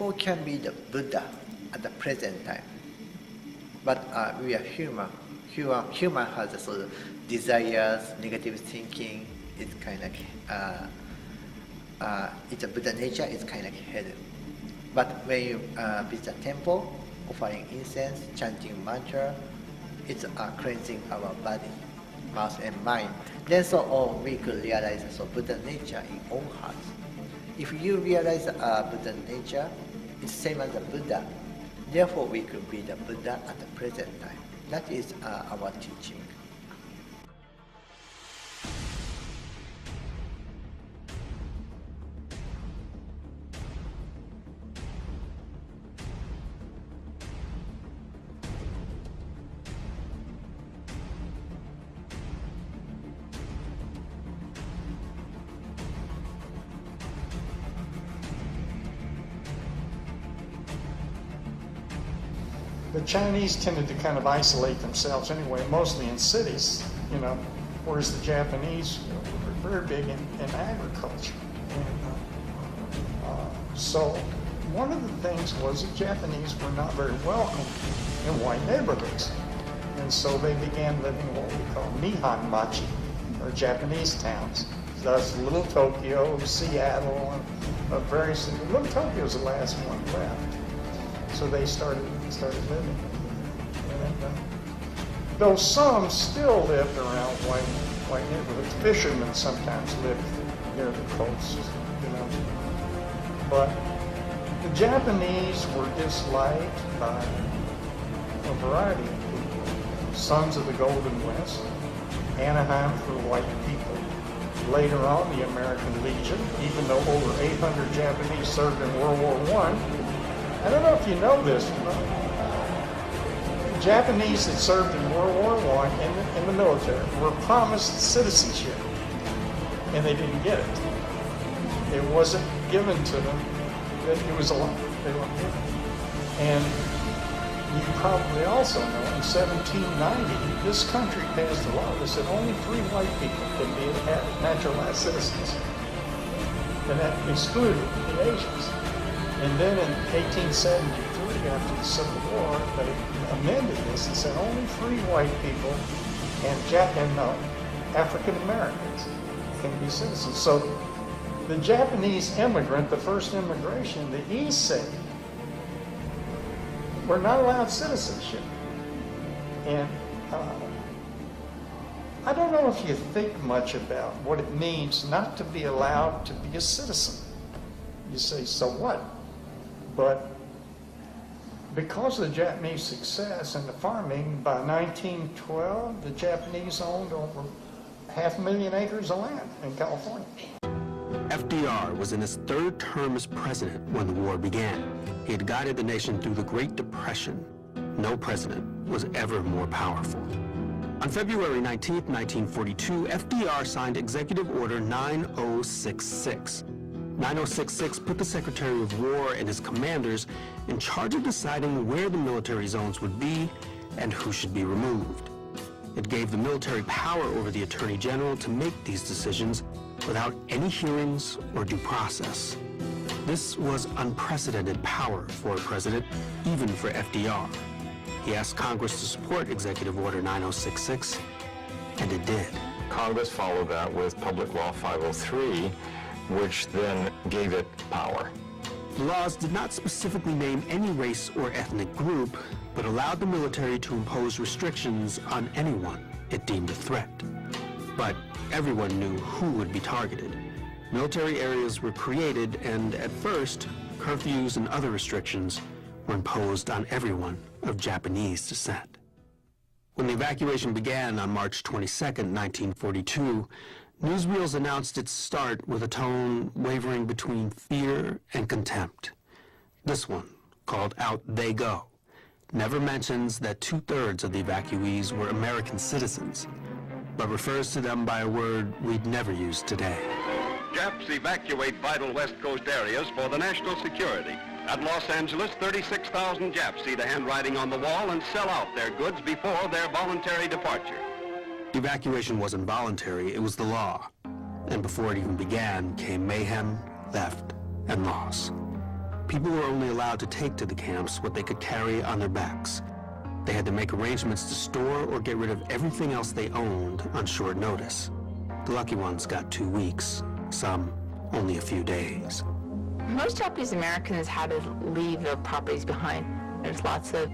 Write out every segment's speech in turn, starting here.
temple can be the Buddha at the present time. But we are human. Human has a sort of desires, negative thinking. It's kind of it's a Buddha nature. It's kind of hidden. But when you visit a temple, offering incense, chanting mantra, it's cleansing our body, mouth, and mind. Then so we could realize Buddha nature in all hearts. If you realize Buddha nature, it's same as the Buddha. Therefore, we could be the Buddha at the present time. That is our teaching. The Chinese tended to kind of isolate themselves anyway, mostly in cities, whereas the Japanese were very big in agriculture. And so one of the things was the Japanese were not very welcome in white neighborhoods. And so they began living what we call Nihon Machi, or Japanese towns. Thus Little Tokyo, Seattle, and various, Little Tokyo was the last one left. So they started living. And though some still lived around white neighborhoods, fishermen sometimes lived near the coast, But the Japanese were disliked by a variety of people. Sons of the Golden West, Anaheim for white people. Later on, the American Legion, even though over 800 Japanese served in World War I don't know if you know this, the Japanese that served in World War I in the military were promised citizenship, and they didn't get it. It wasn't given to them. It was a lot. They weren't given. And you probably also know in 1790, this country passed a law that said only 3 white people could be naturalized citizens, and that excluded the Asians. And then in 1873, after the Civil War, they amended this and said only 3 white people and African Americans can be citizens. So the Japanese immigrant, the first immigration, the Issei, were not allowed citizenship. And I don't know if you think much about what it means not to be allowed to be a citizen. You say, so what? But because of the Japanese success in the farming, by 1912, the Japanese owned over 500,000 acres of land in California. FDR was in his 3rd term as president when the war began. He had guided the nation through the Great Depression. No president was ever more powerful. On February 19, 1942, FDR signed Executive Order 9066. 9066 put the Secretary of War and his commanders in charge of deciding where the military zones would be and who should be removed. It gave the military power over the Attorney General to make these decisions without any hearings or due process. This was unprecedented power for a president, even for FDR. He asked Congress to support Executive Order 9066, and it did. Congress followed that with Public Law 503, which then gave it power. The laws did not specifically name any race or ethnic group, but allowed the military to impose restrictions on anyone it deemed a threat. But everyone knew who would be targeted. Military areas were created, and at first, curfews and other restrictions were imposed on everyone of Japanese descent. When the evacuation began on March 22, 1942, newsreels announced its start with a tone wavering between fear and contempt. This one, called Out They Go, never mentions that 2/3 of the evacuees were American citizens, but refers to them by a word we'd never use today. Japs evacuate vital West Coast areas for the national security. At Los Angeles, 36,000 Japs see the handwriting on the wall and sell out their goods before their voluntary departure. Evacuation wasn't voluntary, it was the law. And before it even began, came mayhem, theft, and loss. People were only allowed to take to the camps what they could carry on their backs. They had to make arrangements to store or get rid of everything else they owned on short notice. The lucky ones got 2 weeks, some only a few days. Most Japanese Americans had to leave their properties behind. There's lots of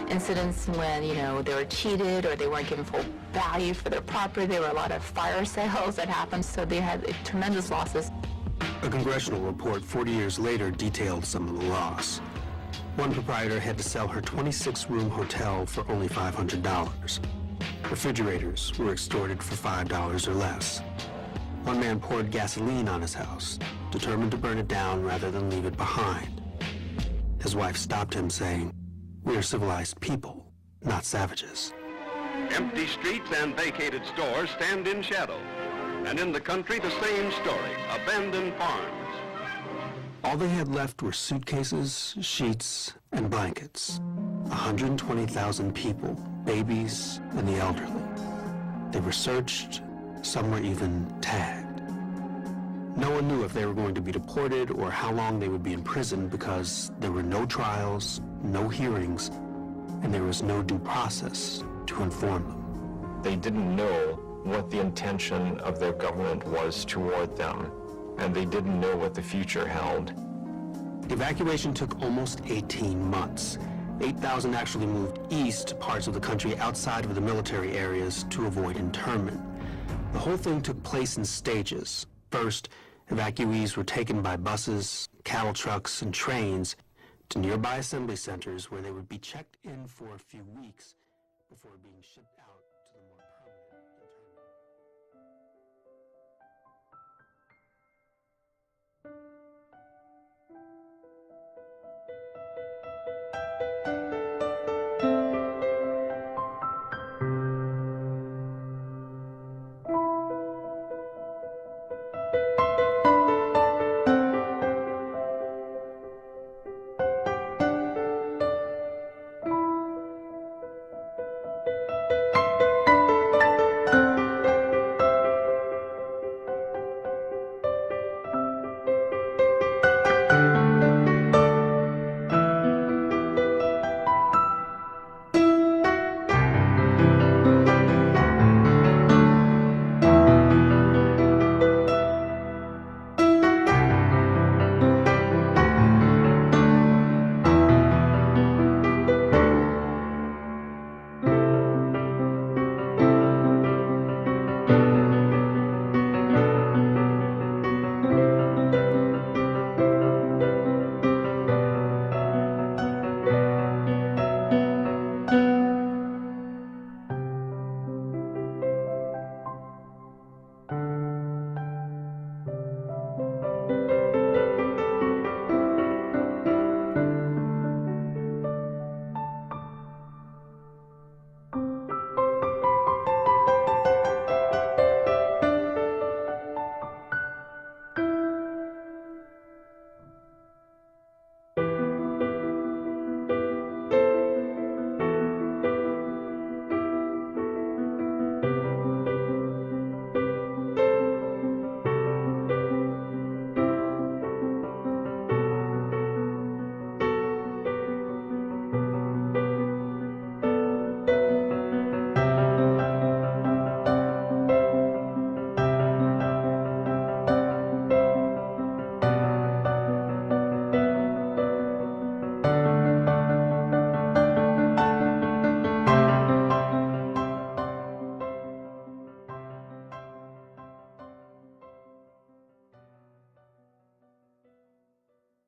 incidents when, they were cheated or they weren't given full value for their property. There were a lot of fire sales that happened, so they had tremendous losses. A congressional report 40 years later detailed some of the loss. One proprietor had to sell her 26-room hotel for only $500. Refrigerators were extorted for $5 or less. One man poured gasoline on his house, determined to burn it down rather than leave it behind. His wife stopped him, saying, "We are civilized people, not savages." Empty streets and vacated stores stand in shadow. And in the country, the same story, abandoned farms. All they had left were suitcases, sheets, and blankets. 120,000 people, babies, and the elderly. They were searched, some were even tagged. No one knew if they were going to be deported or how long they would be in prison because there were no trials, no hearings, and there was no due process to inform them. They didn't know what the intention of their government was toward them, and they didn't know what the future held. Evacuation took almost 18 months. 8,000 actually moved east to parts of the country outside of the military areas to avoid internment. The whole thing took place in stages. First, evacuees were taken by buses, cattle trucks, and trains to nearby assembly centers where they would be checked in for a few weeks before being shipped out to the more permanent internment.